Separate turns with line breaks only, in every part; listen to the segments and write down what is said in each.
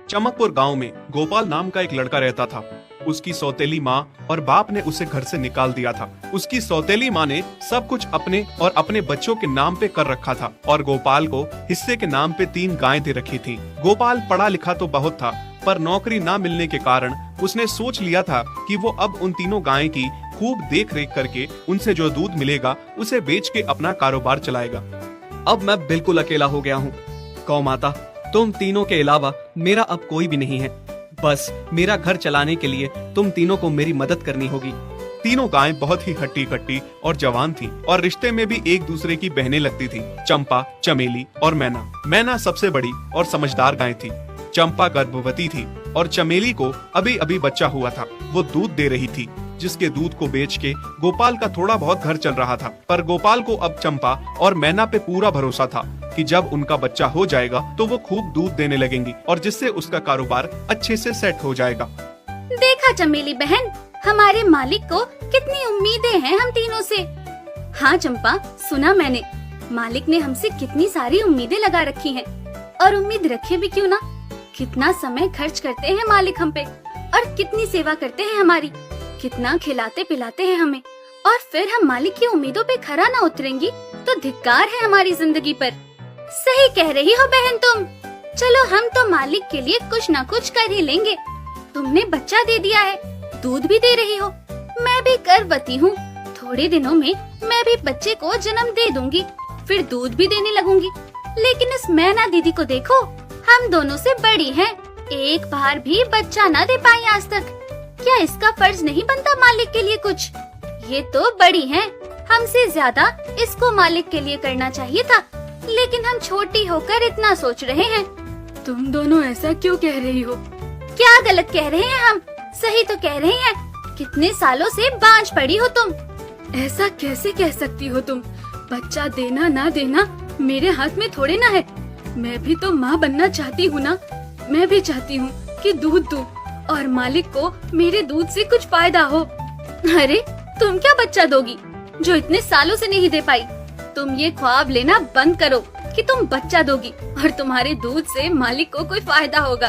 चमकपुर गांव में गोपाल नाम का एक लड़का रहता था। उसकी सौतेली माँ और बाप ने उसे घर से निकाल दिया था। उसकी सौतेली माँ ने सब कुछ अपने और अपने बच्चों के नाम पे कर रखा था और गोपाल को हिस्से के नाम पे 3 गायें दे रखी थी। गोपाल पढ़ा लिखा तो बहुत था, पर नौकरी ना मिलने के कारण उसने सोच लिया था कि वो अब उन तीनों गायें की खूब देख रेख करके उनसे जो दूध मिलेगा उसे बेच के अपना कारोबार चलाएगा।
अब मैं बिल्कुल अकेला हो गया हूँ। गौ माता, तुम तीनों के अलावा मेरा अब कोई भी नहीं है। बस मेरा घर चलाने के लिए तुम तीनों को मेरी मदद करनी होगी।
तीनों गायें बहुत ही हट्टी कट्टी और जवान थीं और रिश्ते में भी एक दूसरे की बहनें लगती थीं। चंपा, चमेली और मैना। मैना सबसे बड़ी और समझदार गाय थी। चंपा गर्भवती थी और चमेली को अभी अभी बच्चा हुआ था। वो दूध दे रही थी, जिसके दूध को बेच के गोपाल का थोड़ा बहुत घर चल रहा था। पर गोपाल को अब चंपा और मैना पे पूरा भरोसा था कि जब उनका बच्चा हो जाएगा तो वो खूब दूध देने लगेंगी और जिससे उसका कारोबार अच्छे से सेट हो जाएगा।
देखा चमेली बहन, हमारे मालिक को कितनी उम्मीदें हैं हम तीनों से। हाँ चंपा, सुना मैंने, मालिक ने हमसे कितनी सारी उम्मीदें लगा रखी हैं। और उम्मीद रखे भी क्यों ना, कितना समय खर्च करते हैं मालिक हम पे और कितनी सेवा करते हैं हमारी, कितना खिलाते पिलाते हैं हमें। और फिर हम मालिक की उम्मीदों पे खरा ना उतरेंगी तो धिक्कार है हमारी जिंदगी पर। सही कह रही हो बहन तुम। चलो हम तो मालिक के लिए कुछ ना कुछ कर ही लेंगे। तुमने बच्चा दे दिया है, दूध भी दे रही हो, मैं भी गर्भवती हूँ। थोड़े दिनों में मैं भी बच्चे को जन्म दे दूंगी, फिर दूध भी देने लगूंगी। लेकिन इस मैना दीदी को देखो, हम दोनों से बड़ी हैं, एक बार भी बच्चा न दे पाई आज तक। क्या इसका फर्ज नहीं बनता मालिक के लिए कुछ? ये तो बड़ी हैं, हमसे ज्यादा इसको मालिक के लिए करना चाहिए था। लेकिन हम छोटी होकर इतना सोच रहे हैं।
तुम दोनों ऐसा क्यों कह रही हो?
क्या गलत कह रहे हैं हम? सही तो कह रहे हैं। कितने सालों से बांझ पड़ी हो तुम।
ऐसा कैसे कह सकती हो तुम? बच्चा देना ना देना मेरे हाथ में थोड़े ना है। मैं भी तो माँ बनना चाहती हूँ ना। मैं भी चाहती हूँ कि दूध दूँ और मालिक को मेरे दूध से कुछ फायदा हो।
अरे तुम क्या बच्चा दोगी जो इतने सालों से नहीं दे पाई? तुम ये ख्वाब लेना बंद करो कि तुम बच्चा दोगी और तुम्हारे दूध से मालिक को कोई फायदा होगा।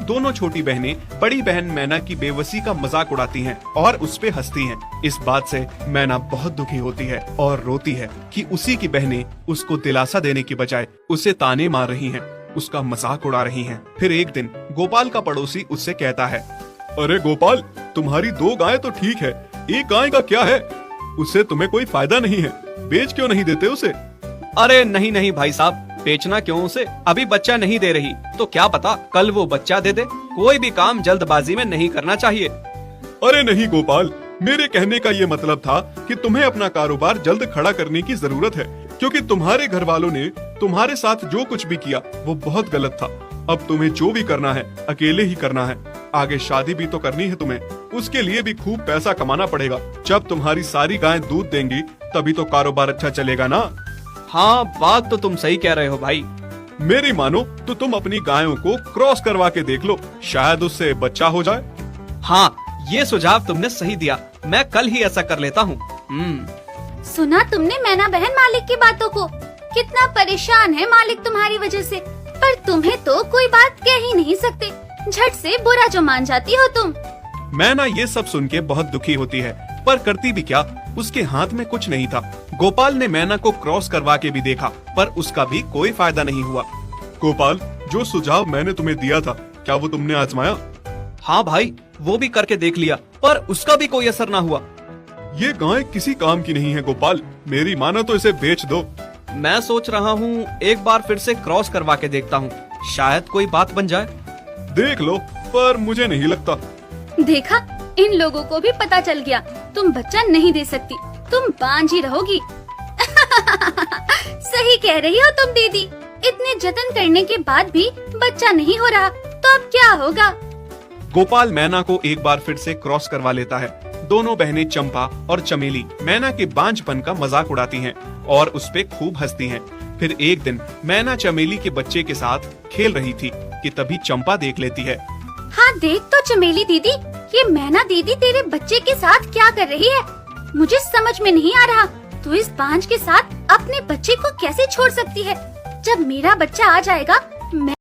दोनों छोटी बहनें बड़ी बहन मैना की बेबसी का मजाक उड़ाती हैं और उस पे हंसती हैं। इस बात से मैना बहुत दुखी होती है और रोती है कि उसी की बहनें उसको दिलासा देने की बजाय उसे ताने मार रही हैं, उसका मजाक उड़ा रही हैं। फिर एक दिन गोपाल का पड़ोसी उससे कहता है, अरे गोपाल, तुम्हारी 2 गायें तो ठीक है, एक गाय का क्या है? उससे तुम्हें कोई फायदा नहीं है, बेच क्यों नहीं देते उसे?
अरे नहीं नहीं भाई साहब, बेचना क्यों उसे? अभी बच्चा नहीं दे रही तो क्या पता कल वो बच्चा दे दे। कोई भी काम जल्दबाजी में नहीं करना चाहिए।
अरे नहीं गोपाल, मेरे कहने का ये मतलब था कि तुम्हें अपना कारोबार जल्द खड़ा करने की जरूरत है, क्योंकि तुम्हारे घर वालों ने तुम्हारे साथ जो कुछ भी किया वो बहुत गलत था। अब तुम्हें जो भी करना है अकेले ही करना है। आगे शादी भी तो करनी है तुम्हें, उसके लिए भी खूब पैसा कमाना पड़ेगा। जब तुम्हारी सारी गायें दूध देंगी तभी तो कारोबार अच्छा चलेगा ना।
हाँ, बात तो तुम सही कह रहे हो भाई।
मेरी मानो तो तुम अपनी गायों को क्रॉस करवा के देख लो, शायद उससे बच्चा हो जाए।
हाँ, ये सुझाव तुमने सही दिया, मैं कल ही ऐसा कर लेता हूँ।
सुना तुमने मैना बहन मालिक की बातों को? कितना परेशान है मालिक तुम्हारी वजह से। पर तुम्हें तो कोई बात कह ही नहीं सकते, झट से बुरा जो मान जाती हो तुम।
मैना ये सब सुन के बहुत दुखी होती है, पर करती भी क्या, उसके हाथ में कुछ नहीं था। गोपाल ने मैना को क्रॉस करवा के भी देखा, पर उसका भी कोई फायदा नहीं हुआ। गोपाल, जो सुझाव मैंने तुम्हें दिया था, क्या वो तुमने आजमाया?
हाँ भाई, वो भी करके देख लिया, पर उसका भी कोई असर ना हुआ।
ये गाय किसी काम की नहीं है गोपाल, मेरी मानो तो इसे बेच दो।
मैं सोच रहा हूँ एक बार फिर से क्रॉस करवा के देखता हूँ, शायद कोई बात बन जाए।
देख लो, पर मुझे नहीं लगता।
देखा, इन लोगों को भी पता चल गया, तुम बच्चा नहीं दे सकती, तुम बांझ ही रहोगी। सही कह रही हो तुम दीदी, इतने जतन करने के बाद भी बच्चा नहीं हो रहा तो अब क्या होगा?
गोपाल मैना को एक बार फिर से क्रॉस करवा लेता है। दोनों बहनें चंपा और चमेली मैना के बांझपन का मजाक उड़ाती हैं और उस पे खूब हंसती हैं। फिर एक दिन मैना चमेली के बच्चे के साथ खेल रही थी कि तभी चंपा देख लेती है।
हाँ देख तो चमेली दीदी, ये मैना दीदी तेरे बच्चे के साथ क्या कर रही है? मुझे समझ में नहीं आ रहा, तू इस बांझ के साथ अपने बच्चे को कैसे छोड़ सकती है? जब मेरा बच्चा आ जाएगा मैं